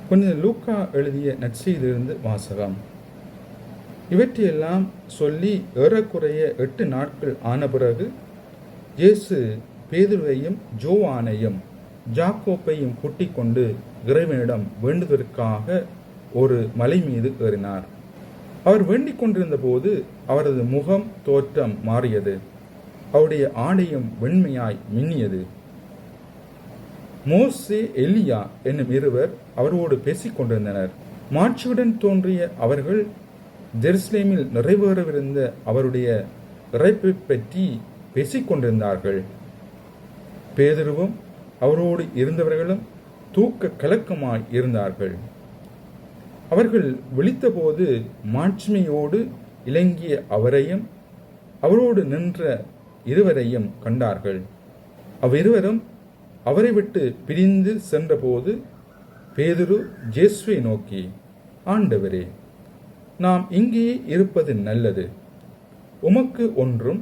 புனித லூக்கா எழுதிய நற்செய்தியிலிருந்து வாசகம். இவற்றையெல்லாம் சொல்லி ஏறக்குறைய 8 நாட்கள் ஆன பிறகு இயேசு பேதுருவையும் ஜோவானையும் ஜாக்கோப்பையும் கூட்டிக் கொண்டு இறைவனிடம் வேண்டுவதற்காக ஒரு மலை மீது ஏறினார். அவர் வேண்டிக் கொண்டிருந்த போது அவரது முகம் தோற்றம் மாறியது. அவருடைய ஆடையும் வெண்மையாய் மின்னியது. மோசே, எலியா என்னும் இருவர் அவரோடு பேசிக் கொண்டிருந்தனர். மாட்சியுடன் தோன்றிய அவர்கள் ஜெருசலேமில் நிறைவேறவிருந்த அவருடைய இறப்பை பற்றி பேசிக் கொண்டிருந்தார்கள். பேதுருவும் அவரோடு இருந்தவர்களும் தூக்க கலக்கமாய் இருந்தார்கள். அவர்கள் விழித்தபோது மாட்சிமையோடு இலங்கிய அவரையும் அவரோடு நின்ற இருவரையும் கண்டார்கள். அவ்விருவரும் அவரை விட்டு பிரிந்து சென்றபோது பேதுரு இயேசுவை நோக்கி, ஆண்டவரே, நாம் இங்கே இருப்பது நல்லது. உமக்கு ஒன்றும்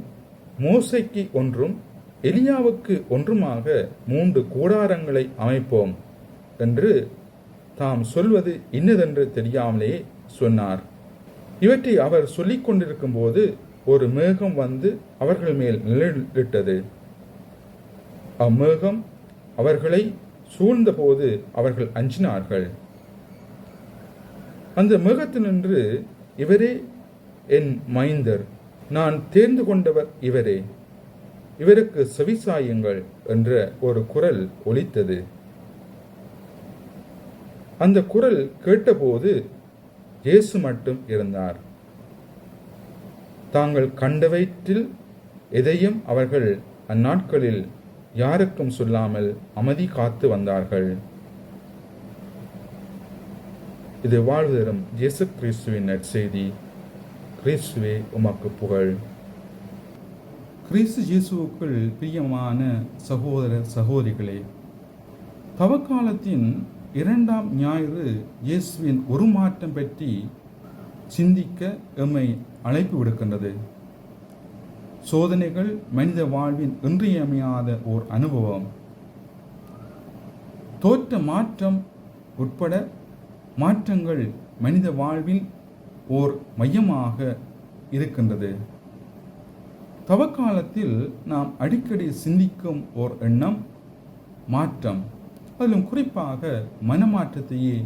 மோசைக்கு ஒன்றும் எலியாவுக்கு ஒன்றுமாக 3 கூடாரங்களை அமைப்போம் என்று தாம் சொல்வது இன்னதென்று தெரியாமலே சொன்னார். இவற்றை அவர் சொல்லிக் கொண்டிருக்கும் போது ஒரு மேகம் வந்து அவர்கள் மேல் நிழலிட்டது. அம்மேகம் அவர்களை சூழ்ந்தபோது அவர்கள் அஞ்சினார்கள். அந்த மேகத்தினின்று, இவரே என் மைந்தர், நான் தேர்ந்து கொண்டவர் இவரே, இவருக்கு செவிசாயுங்கள் என்ற ஒரு குரல் ஒலித்தது. அந்த குரல் கேட்டபோது இயேசு மட்டும் இருந்தார். தாங்கள் கண்டவற்றில் எதையும் அவர்கள் அந்நாட்களில் யாருக்கும் சொல்லாமல் அமைதி காத்து வந்தார்கள். இது வாழ்வு தரும் இயேசு கிறிஸ்துவின் நற்செய்தி. கிறிஸ்துவே உமக்கு புகழ். கிறிஸ்து இயேசுவுக்குள் பிரியமான சகோதர சகோதரிகளே, தவக்காலத்தின் 2ஆம் ஞாயிறு இயேசுவின் உருமாற்றம் பற்றி சிந்திக்க எம்மை அழைப்பு விடுக்கின்றது. சோதனைகள் மனித வாழ்வின் இன்றியமையாத ஓர் அனுபவம். தோற்ற மாற்றம் உட்பட மாற்றங்கள் மனித வாழ்வில் ஓர் மையமாக இருக்கின்றது. தவக்காலத்தில் நாம் அடிக்கடி சிந்திக்கும் ஓர் எண்ணம் மாற்றம், அதிலும் குறிப்பாக மனமாற்றத்தையே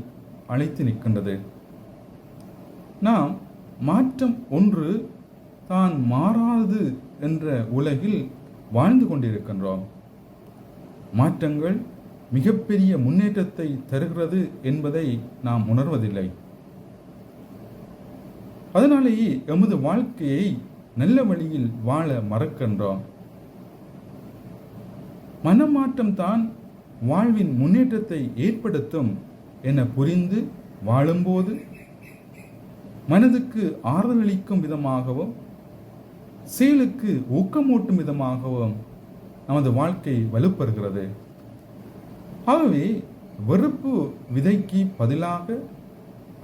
அழைத்து நிற்கின்றது. நாம் மாற்றம் ஒன்று தான் மாறாது என்ற உலகில் வாழ்ந்து கொண்டிருக்கின்றோம். மாற்றங்கள் மிகப்பெரிய முன்னேற்றத்தை தருகிறது என்பதை நாம் உணர்வதில்லை. அதனாலேயே எமது வாழ்க்கையை நல்ல வழியில் வாழ மறக்கின்றோம். மனமாற்றம் தான் வாழ்வின் முன்னேற்றத்தை ஏற்படுத்தும் என புரிந்து வாழும்போது மனதுக்கு ஆறுதலளிக்கும் விதமாகவும் செயலுக்கு ஊக்கமூட்டும் விதமாகவும் நமது வாழ்க்கை வலுப்பெறுகிறது. ஆகவே வெறுப்பு விதைக்கு பதிலாக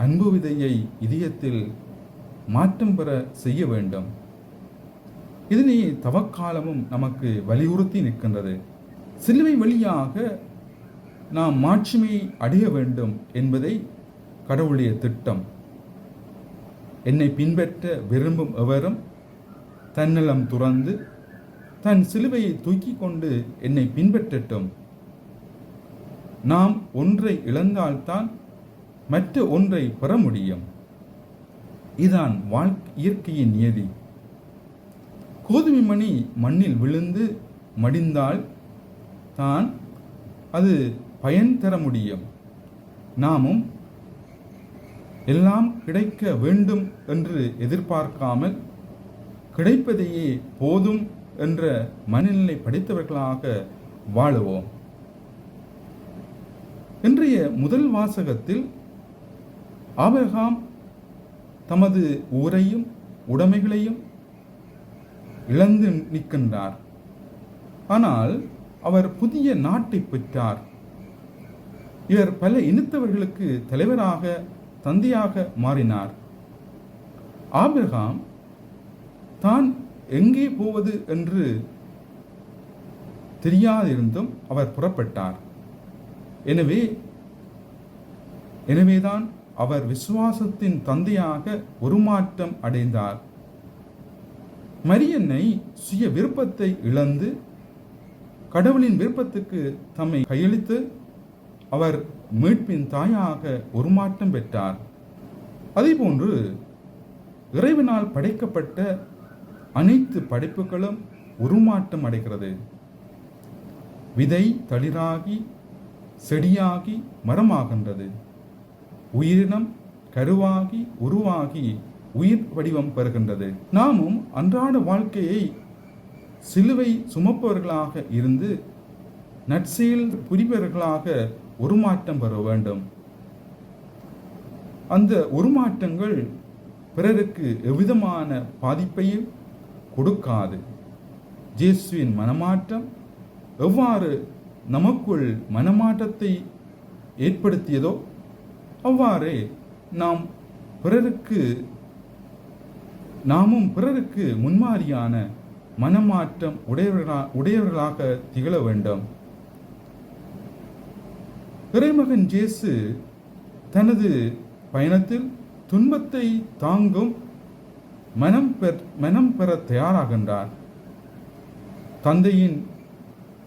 அன்பு விதையை இதயத்தில் மாற்றம் பெற செய்ய வேண்டும். இதனை தவக்காலமும் நமக்கு வலியுறுத்தி நிற்கின்றது. சிலுவை வழியாக நாம் மாட்சிமையை அடைய வேண்டும் என்பதை கடவுளுடைய திட்டம். என்னை பின்பற்ற விரும்பும் எவரும் தன்னலம் துறந்து தன் சிலுவையை தூக்கி கொண்டு என்னை பின்பற்றட்டும். நாம் ஒன்றை இழந்தால்தான் மற்ற ஒன்றை பெற முடியும். இதுதான் இயற்கையின் நியதி. கோதுமை மணி மண்ணில் விழுந்து மடிந்தால் தான் அது பயன் தர முடியும். நாமும் எல்லாம் கிடைக்க வேண்டும் என்று எதிர்பார்க்காமல் கிடைப்பதையே போதும் என்ற மனநிலை படைத்தவர்களாக வாழுவோம். இன்றைய முதல் வாசகத்தில் ஆபிரகாம் தமது ஊரையும் உடைமைகளையும் இழந்து நிற்கின்றார். ஆனால் அவர் புதிய நாட்டை பெற்றார். இவர் பல இனத்தவர்களுக்கு தலைவராக, தந்தையாக மாறினார். ஆபிரகாம் தான் எங்கே போவது என்று தெரியாதிருந்தும் அவர் புறப்பட்டார். எனவே எனவேதான் அவர் விசுவாசத்தின் தந்தையாக உருமாற்றம் அடைந்தார். மரியன்னை சுய விருப்பத்தை இழந்து கடவுளின் விருப்பத்துக்கு தம்மை கையளித்து அவர் மீட்பின் தாயாக உருமாற்றம் பெற்றார். அதேபோன்று இறைவனால் படைக்கப்பட்ட அனைத்து படைப்புகளும் உருமாற்றம் அடைகிறது. விதை தளிராகி செடியாகி மரமாகின்றது. உயிரினம் கருவாகி உருவாகி உயிர் வடிவம் பெறுகின்றது. நாமும் அன்றாட வாழ்க்கையை சிலுவை சுமப்பவர்களாக இருந்து நற்செயல் புரிபவர்களாக உருமாற்றம் பெற வேண்டும். அந்த உருமாற்றங்கள் பிறருக்கு எவ்விதமான பாதிப்பையும் கொடுக்காது. இயேசுவின் மனமாற்றம் எவ்வாறு நமக்குள் மனமாற்றத்தை ஏற்படுத்தியதோ அவ்வாறே நாமும் பிறருக்கு முன்மாதிரியான மனமாற்றம் உடையவர்களாக திகழ வேண்டும். இறைமகன் இயேசு தனது பயணத்தில் துன்பத்தை தாங்கும் மனம் பெற தயாராகின்றார். தந்தையின்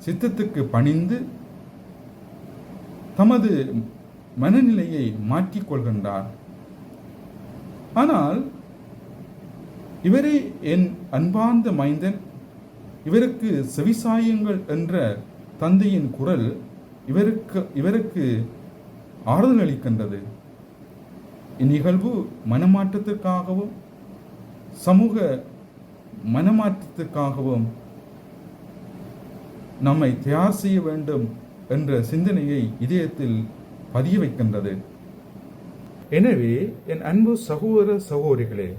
சித்தத்துக்கு பணிந்து தமது மனநிலையை மாற்றிக்கொள்கின்றார். ஆனால் இவரே என் அன்பார்ந்த மைந்தன், இவருக்கு செவிசாயுங்கள் என்ற தந்தையின் குரல் இவருக்கு ஆறுதல் அளிக்கின்றது. இந்நிகழ்வு மனமாற்றத்திற்காகவும் சமூக மனமாற்றத்திற்காகவும் நம்மை தயார் செய்ய வேண்டும் என்ற சிந்தனையை இதயத்தில் பதிய வைக்கின்றது. எனவே என் அன்பு சகோதர சகோதரிகளே,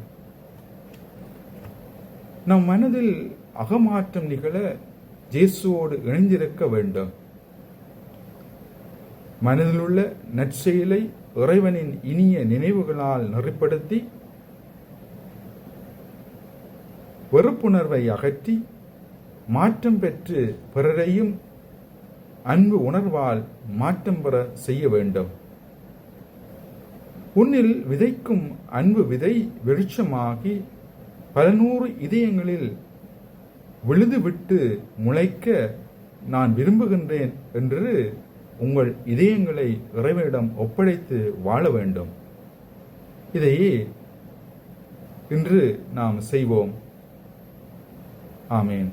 நம் மனதில் அகமாற்றம் நிகழ இயேசுவோடு இணைந்திருக்க வேண்டும். மனதில் உள்ள நற்செயலை இறைவனின் இனிய நினைவுகளால் நெறிப்படுத்தி வெறுப்புணர்வை அகற்றி மாற்றம் பெற்று பிறரையும் அன்பு உணர்வால் மாற்றம் பெற செய்ய வேண்டும். உன்னில் விதைக்கும் அன்பு விதை வெளிச்சமாகி பல நூறு இதயங்களில் விழுதுவிட்டு முளைக்க நான் விரும்புகின்றேன் என்று உங்கள் இதயங்களை இறைவனிடம் ஒப்படைத்து வாழ வேண்டும். இதையே இன்று நாம் செய்வோம். ஆமேன்.